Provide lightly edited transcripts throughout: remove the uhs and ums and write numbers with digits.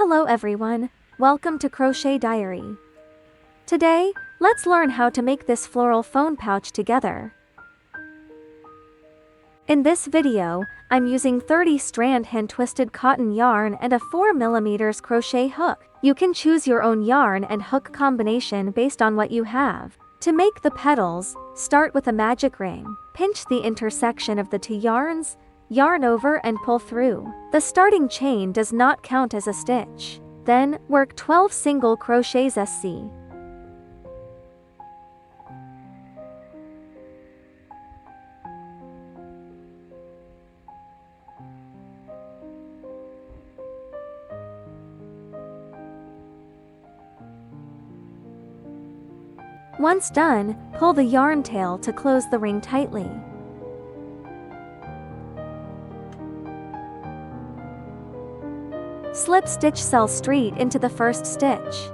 Hello everyone, welcome to Crochet Diary. Today, let's learn how to make this floral phone pouch together. In this video, I'm using 30 strand hand-twisted cotton yarn and a 4mm crochet hook. You can choose your own yarn and hook combination based on what you have. To make the petals, start with a magic ring. Pinch the intersection of the two yarns, yarn over and pull through. The starting chain does not count as a stitch. Then, work 12 single crochets SC. Once done, pull the yarn tail to close the ring tightly. Slip stitch cell straight into the first stitch.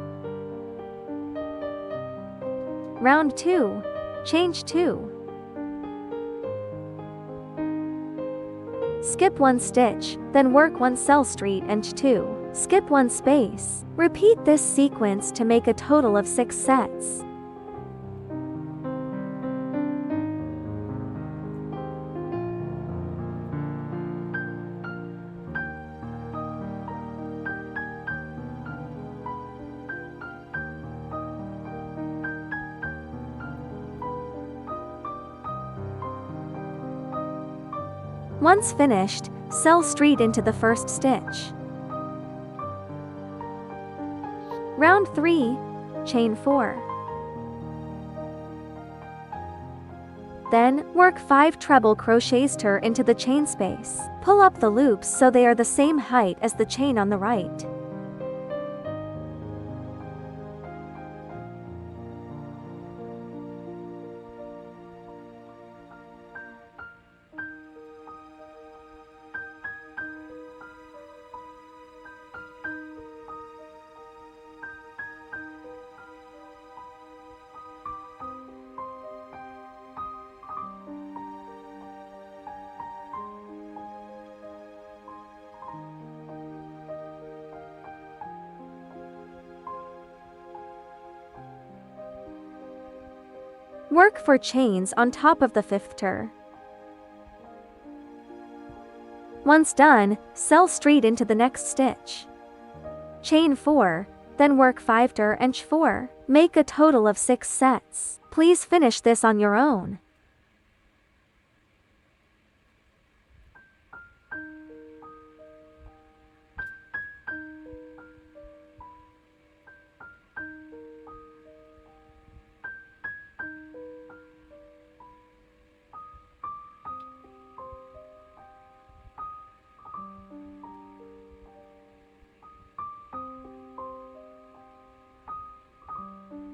Round 2, change 2. Skip 1 stitch, then work 1 cell straight and 2. Skip 1 space. Repeat this sequence to make a total of 6 sets. Once finished, sew straight into the first stitch. Round 3, chain 4. Then, work 5 treble crochets into the chain space. Pull up the loops so they are the same height as the chain on the right. Work 4 chains on top of the 5th tur. Once done, sew straight into the next stitch. Chain 4, then work 5 tur and 4. Make a total of 6 sets. Please finish this on your own.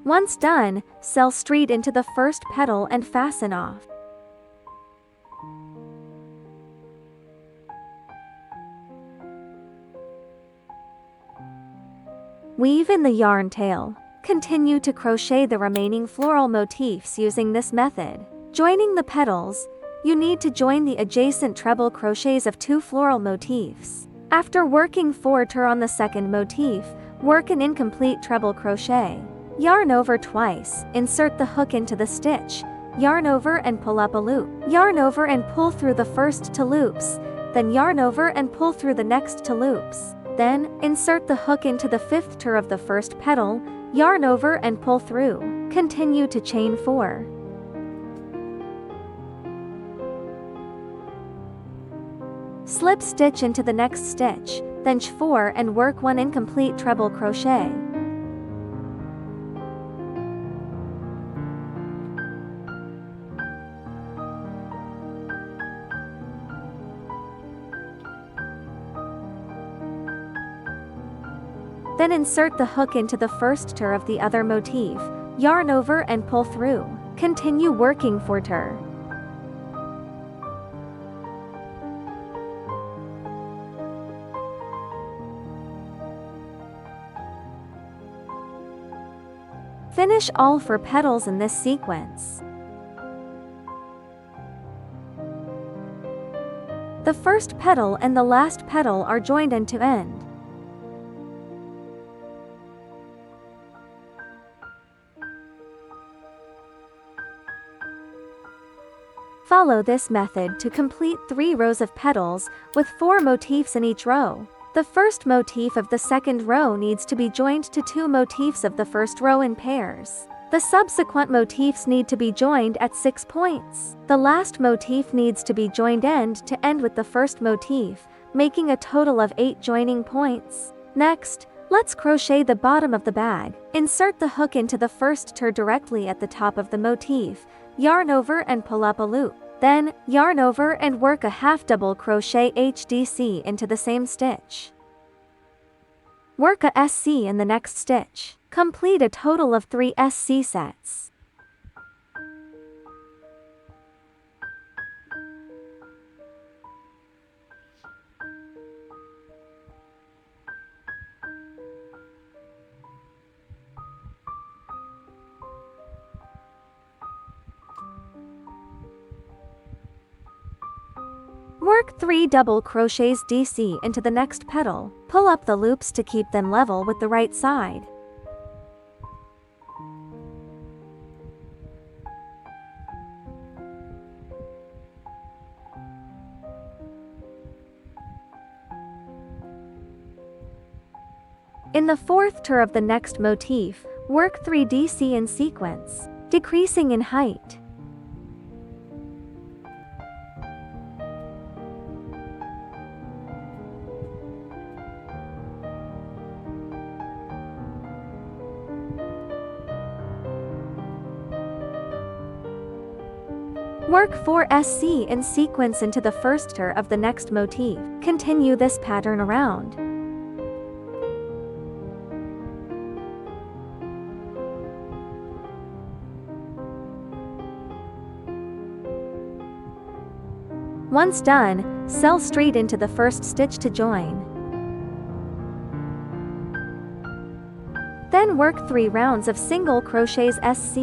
Once done, sew straight into the first petal and fasten off. Weave in the yarn tail. Continue to crochet the remaining floral motifs using this method. Joining the petals, you need to join the adjacent treble crochets of 2 floral motifs. After working 4 tur on the second motif, work an incomplete treble crochet. Yarn over twice, insert the hook into the stitch, yarn over and pull up a loop. Yarn over and pull through the first 2 loops, then yarn over and pull through the next 2 loops. Then, insert the hook into the 5th tur of the first petal, yarn over and pull through. Continue to chain 4. Slip stitch into the next stitch, then chain 4 and work 1 incomplete treble crochet. Then insert the hook into the first tur of the other motif, yarn over and pull through. Continue working 4 tur. Finish all 4 petals in this sequence. The first petal and the last petal are joined end to end. Follow this method to complete 3 rows of petals, with 4 motifs in each row. The first motif of the second row needs to be joined to 2 motifs of the first row in pairs. The subsequent motifs need to be joined at 6 points. The last motif needs to be joined end to end with the first motif, making a total of 8 joining points. Next, let's crochet the bottom of the bag. Insert the hook into the first turn directly at the top of the motif, yarn over and pull up a loop. Then, yarn over and work a half double crochet HDC into the same stitch. Work a SC in the next stitch. Complete a total of 3 SC sets. Work 3 double crochets DC into the next petal. Pull up the loops to keep them level with the right side. In the fourth turn of the next motif, work 3 DC in sequence, decreasing in height. Work 4 SC in sequence into the first turn of the next motif. Continue this pattern around. Once done, sew straight into the first stitch to join. Then work 3 rounds of single crochets SC.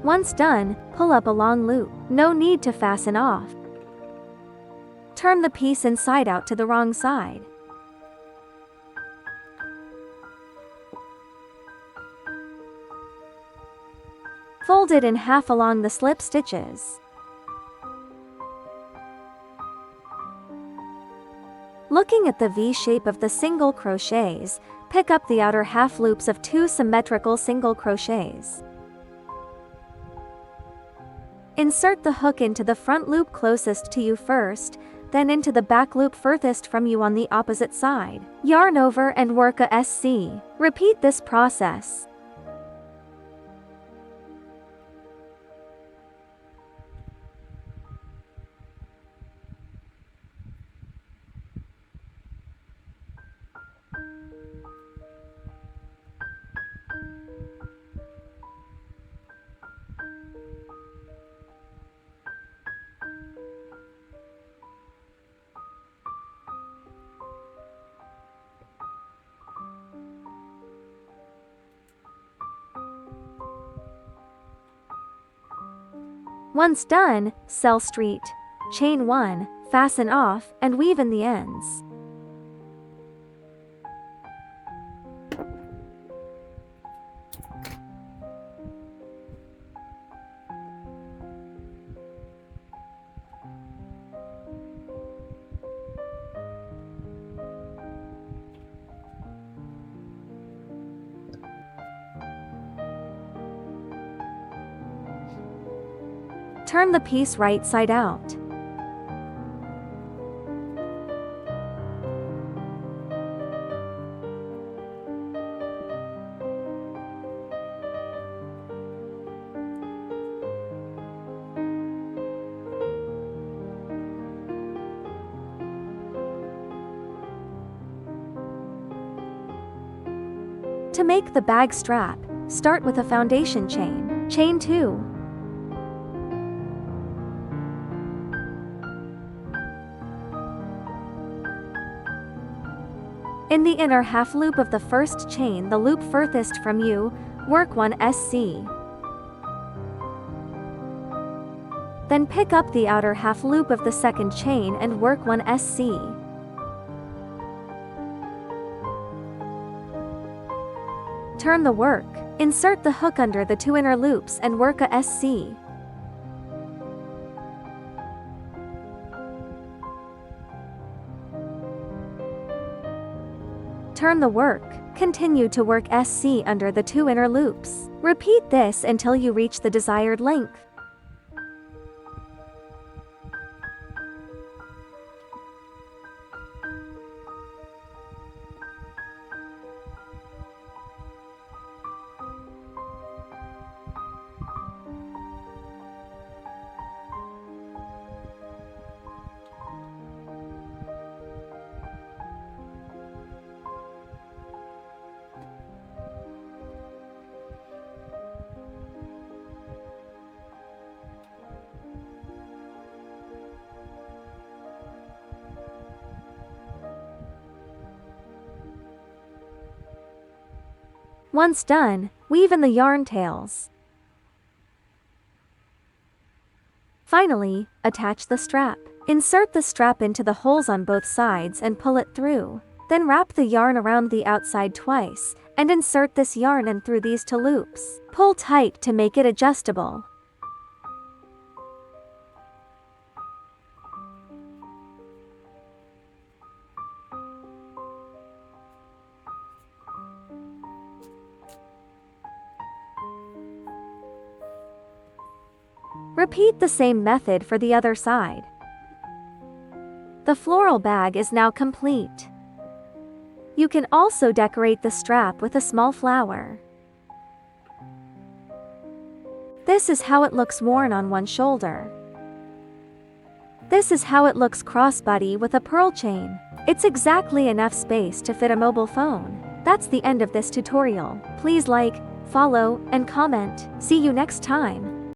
Once done, pull up a long loop. No need to fasten off. Turn the piece inside out to the wrong side. Fold it in half along the slip stitches. Looking at the V shape of the single crochets, pick up the outer half loops of 2 symmetrical single crochets. Insert the hook into the front loop closest to you first, then into the back loop furthest from you on the opposite side. Yarn over and work a SC. Repeat this process. Once done, sew straight, chain 1, fasten off, and weave in the ends. Turn the piece right side out. To make the bag strap, start with a foundation chain. Chain 2. In the inner half loop of the first chain, the loop furthest from you, work 1 SC. Then pick up the outer half loop of the second chain and work 1 SC. Turn the work. Insert the hook under the 2 inner loops and work a SC. Turn the work. Continue to work SC under the 2 inner loops. Repeat this until you reach the desired length. Once done, weave in the yarn tails. Finally, attach the strap. Insert the strap into the holes on both sides and pull it through. Then wrap the yarn around the outside twice, and insert this yarn in through these 2 loops. Pull tight to make it adjustable. Repeat the same method for the other side. The floral bag is now complete. You can also decorate the strap with a small flower. This is how it looks worn on one shoulder. This is how it looks crossbody with a pearl chain. It's exactly enough space to fit a mobile phone. That's the end of this tutorial. Please like, follow, and comment. See you next time.